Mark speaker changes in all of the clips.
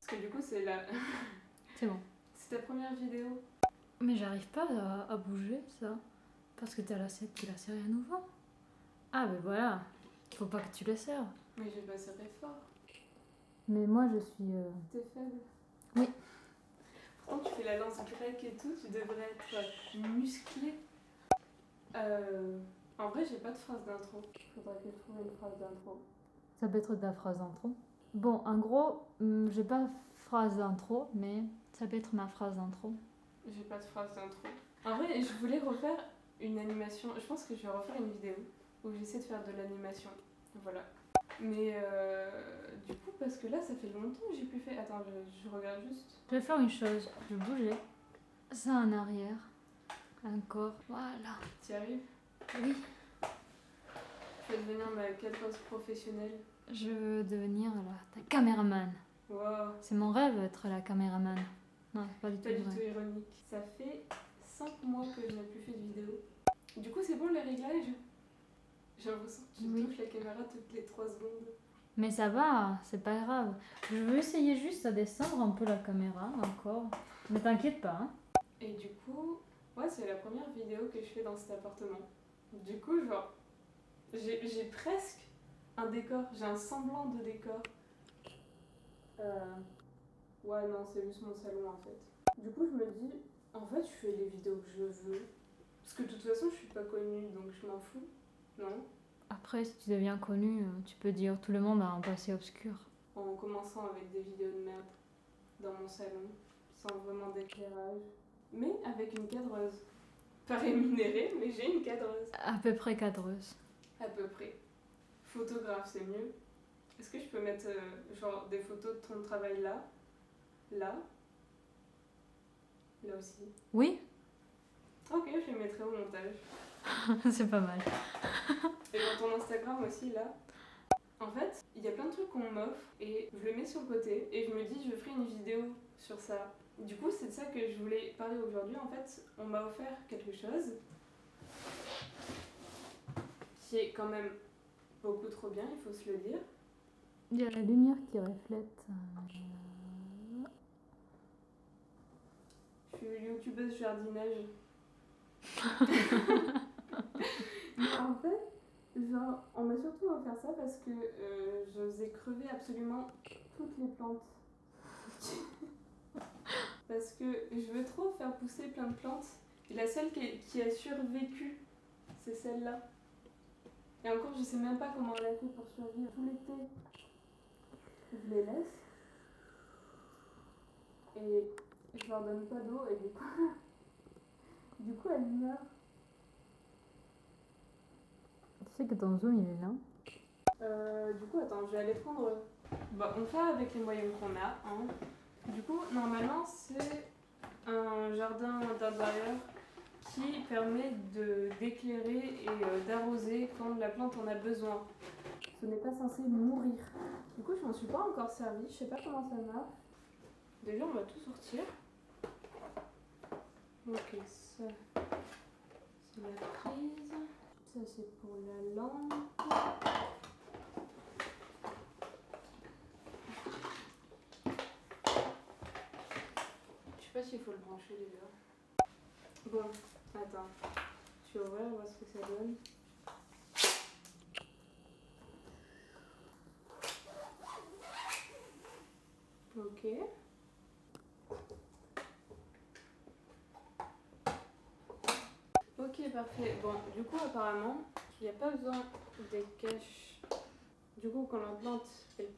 Speaker 1: Parce que du coup, c'est la...
Speaker 2: C'est bon.
Speaker 1: C'est ta première vidéo.
Speaker 2: Mais j'arrive pas à bouger ça. Parce que tu la serré à nouveau. Ah ben voilà. Faut pas que tu la serres.
Speaker 1: Mais j'ai pas serré fort.
Speaker 2: Mais moi je suis...
Speaker 1: T'es faible.
Speaker 2: Oui.
Speaker 1: Pourtant, tu fais la lance grecque et tout, tu devrais être musclé. En vrai, j'ai pas de phrase d'intro. Faudrait que je trouve une phrase d'intro.
Speaker 2: Ça peut être de la phrase d'intro. Bon, en gros, j'ai pas phrase d'intro, mais ça peut être ma phrase d'intro.
Speaker 1: J'ai pas de phrase d'intro. En vrai, je voulais refaire une animation. Je pense que je vais refaire une vidéo où j'essaie de faire de l'animation. Voilà. Mais du coup, parce que là, ça fait longtemps que j'ai plus fait. Attends, je regarde juste.
Speaker 2: Je vais faire une chose. Je vais bouger. Ça en arrière. Encore. Voilà.
Speaker 1: T'y arrives?
Speaker 2: Oui.
Speaker 1: Je vais devenir ma cadreuse professionnelle.
Speaker 2: Je veux devenir ta caméraman.
Speaker 1: Wow.
Speaker 2: C'est mon rêve d'être la caméraman. Non, c'est pas du
Speaker 1: Pas
Speaker 2: tout
Speaker 1: du
Speaker 2: vrai.
Speaker 1: tout ironique. Ça fait 5 mois que je n'ai plus fait de vidéo. Du coup, c'est bon les réglages? J'ai l'impression que tu touches la caméra toutes les 3 secondes.
Speaker 2: Mais ça va, c'est pas grave. Je veux essayer juste à descendre un peu la caméra encore. Mais t'inquiète pas. Hein.
Speaker 1: Et du coup, ouais, c'est la première vidéo que je fais dans cet appartement. Du coup, genre, j'ai presque un décor, j'ai un semblant de décor. Ouais, non, c'est juste mon salon en fait. Du coup, je me dis, en fait, je fais les vidéos que je veux. Parce que de toute façon, je suis pas connue, donc je m'en fous. Non?
Speaker 2: Après, si tu deviens connu, tu peux dire tout le monde a un passé obscur.
Speaker 1: En commençant avec des vidéos de merde dans mon salon, sans vraiment d'éclairage, mais avec une cadreuse. Pas rémunérée, mais j'ai une cadreuse.
Speaker 2: À peu près cadreuse.
Speaker 1: À peu près. Photographe, c'est mieux. Est-ce que je peux mettre genre des photos de ton travail là? Là? Là aussi?
Speaker 2: Oui.
Speaker 1: Ok, je les mettrai au montage.
Speaker 2: C'est pas mal.
Speaker 1: Et dans ton Instagram aussi, là. En fait, il y a plein de trucs qu'on m'offre et je le mets sur le côté et je me dis je ferai une vidéo sur ça. Du coup, c'est de ça que je voulais parler aujourd'hui. En fait, on m'a offert quelque chose qui est quand même beaucoup trop bien, il faut se le dire.
Speaker 2: Il y a la lumière qui reflète.
Speaker 1: Je suis youtubeuse jardinage. Mais en fait, genre, on m'a surtout offert ça parce que je faisais crever absolument toutes les plantes. Parce que je veux trop faire pousser plein de plantes. Et la seule qui a survécu, c'est celle-là. Et encore, je sais même pas comment elle a fait pour survivre. Tout l'été, je les laisse. Et je leur donne pas d'eau et du coup elles meurent.
Speaker 2: Tu sais que ton zoom il est là.
Speaker 1: Du coup, attends, je vais aller prendre... Bah, on fait avec les moyens qu'on a. Hein. Du coup, normalement, c'est un jardin d'intérieur qui permet d'éclairer et d'arroser quand la plante en a besoin. Ce n'est pas censé mourir. Du coup, je m'en suis pas encore servi. Je sais pas comment ça marche. Déjà, on va tout sortir. Ok, ça, c'est la prise. Ça, c'est pour la lampe. Je sais pas s'il faut le brancher déjà. Bon, attends. Tu vas ouvrir, voir ce que ça donne. Ok. Ok, parfait. Bon, du coup, apparemment, il n'y a pas besoin des caches. Du coup, quand la plante elle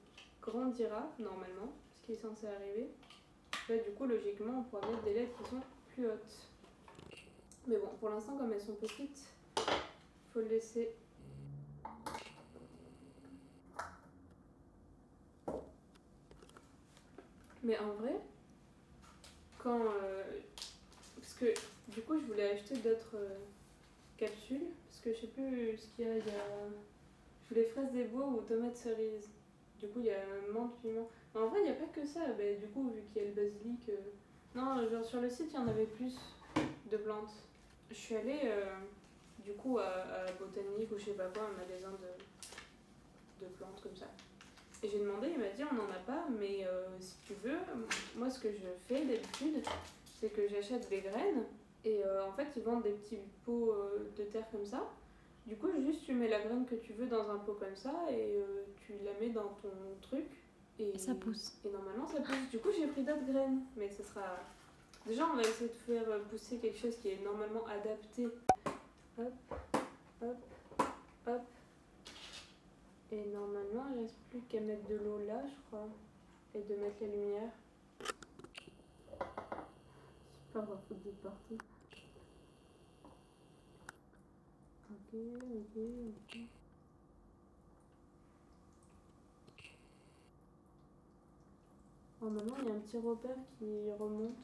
Speaker 1: grandira, normalement, ce qui est censé arriver, là, du coup, logiquement, on pourra mettre des lettres qui sont plus hautes. Mais bon, pour l'instant, comme elles sont petites, faut le laisser. Mais en vrai, quand... parce que, du coup, je voulais acheter d'autres capsules, parce que je sais plus ce qu'il y a. Il y a... Je voulais fraises des bois ou tomates cerises. Du coup, il y a menthe, piment. En vrai, il n'y a pas que ça. Bah, du coup, vu qu'il y a le basilic... Non, genre sur le site, il y en avait plus de plantes. Je suis allée, du coup, à Botanique ou je sais pas quoi, un magasin de plantes comme ça. Et j'ai demandé, il m'a dit on n'en a pas, mais si tu veux, moi ce que je fais d'habitude, c'est que j'achète des graines et en fait ils vendent des petits pots de terre comme ça. Du coup, juste tu mets la graine que tu veux dans un pot comme ça et tu la mets dans ton truc
Speaker 2: Et ça pousse.
Speaker 1: et normalement ça pousse. Du coup, j'ai pris d'autres graines, mais ce sera. Déjà, on va essayer de faire pousser quelque chose qui est normalement adapté. Hop, hop, hop. Et normalement, il reste plus qu'à mettre de l'eau là, je crois. Et de mettre la lumière. Super, on va foutre de partout. Ok, ok, ok. Normalement, il y a un petit repère qui remonte.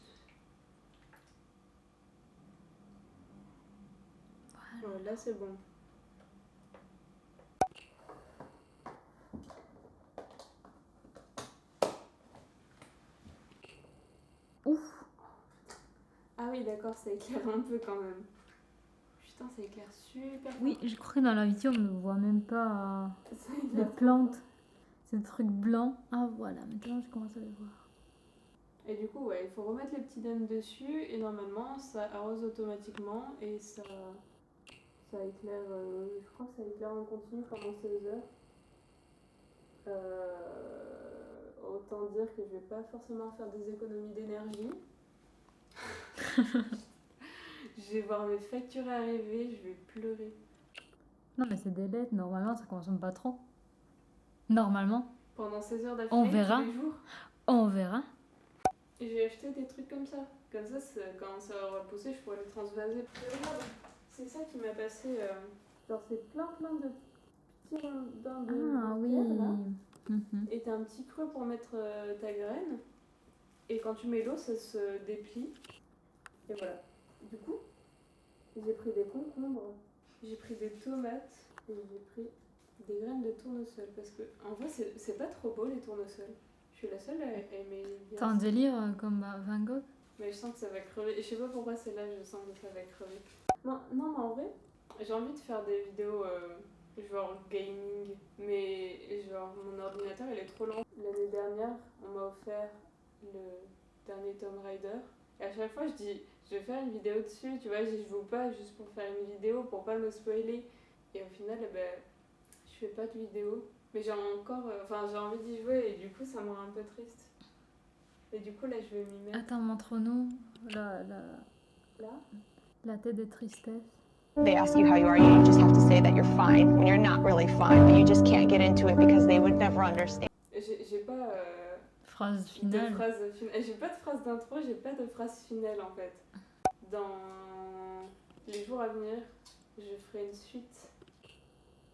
Speaker 2: Voilà.
Speaker 1: Ouais, là, c'est bon.
Speaker 2: Ouf.
Speaker 1: Ah oui, d'accord, ça éclaire un peu quand même. Putain, ça éclaire super fort.
Speaker 2: Oui, je crois que dans la vidéo, on ne voit même pas
Speaker 1: Ça
Speaker 2: les
Speaker 1: éclaire trop
Speaker 2: plantes.
Speaker 1: fort.
Speaker 2: C'est le truc blanc. Ah voilà, maintenant je commence à les voir.
Speaker 1: Et du coup, ouais, il faut remettre les petits dômes dessus et normalement, ça arrose automatiquement et ça éclaire. Je crois que ça éclaire en continu pendant 16 heures. Autant dire que je vais pas forcément faire des économies d'énergie. Je vais voir mes factures arriver, je vais pleurer.
Speaker 2: Non mais c'est des LED, normalement ça consomme pas trop. Normalement.
Speaker 1: Pendant 16 heures
Speaker 2: On
Speaker 1: d'affilée,
Speaker 2: verra.
Speaker 1: tous les jours.
Speaker 2: On verra.
Speaker 1: Et j'ai acheté des trucs comme ça. Comme ça, quand ça aura poussé, je pourrais les transvaser. Regarde, c'est ça qui m'a passé. Genre, c'est plein de petits rondins de
Speaker 2: Ah oui.
Speaker 1: terre, là.
Speaker 2: Mhm.
Speaker 1: Et t'as un petit creux pour mettre ta graine. Et quand tu mets l'eau, ça se déplie. Et voilà. Du coup, j'ai pris des concombres, j'ai pris des tomates et j'ai pris des graines de tournesol. Parce que, en vrai, c'est pas trop beau les tournesols. Je suis la seule à aimer bien.
Speaker 2: T'as un délire comme Van Gogh.
Speaker 1: Mais je sens que ça va crever. Et je sais pas pourquoi celle-là, je sens que ça va crever. Non, mais en vrai, j'ai envie de faire des vidéos genre gaming. Mais genre, mon ordinateur, il est trop lent. L'année dernière, on m'a offert le dernier Tomb Raider. Et à chaque fois, je dis, je vais faire une vidéo dessus. Tu vois, je joue pas juste pour faire une vidéo, pour pas me spoiler. Et au final, eh ben, je fais pas de vidéo. Mais j'ai encore. Enfin, j'ai envie d'y jouer et du coup, ça me rend un peu triste. Et du coup, là, je vais m'y mettre.
Speaker 2: Attends, montre-nous
Speaker 1: Là.
Speaker 2: la tête de tristesse.
Speaker 3: They ask you how you are, you just have to say that you're fine when you're not really fine, but you just can't get into it because they would never understand.
Speaker 1: J'ai pas
Speaker 2: Phrase
Speaker 1: de
Speaker 2: finale.
Speaker 1: phrase finale. J'ai pas de phrase d'intro, j'ai pas de phrase finale en fait. Dans les jours à venir, je ferai une suite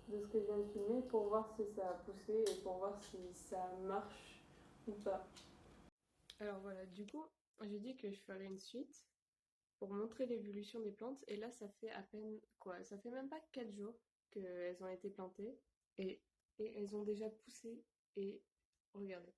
Speaker 1: de ce que je viens de filmer pour voir si ça a poussé et pour voir si ça marche ou pas. Alors voilà, du coup, j'ai dit que je ferais une suite pour montrer l'évolution des plantes et là ça fait à peine quoi, ça fait même pas 4 jours qu'elles ont été plantées et elles ont déjà poussé et regardez.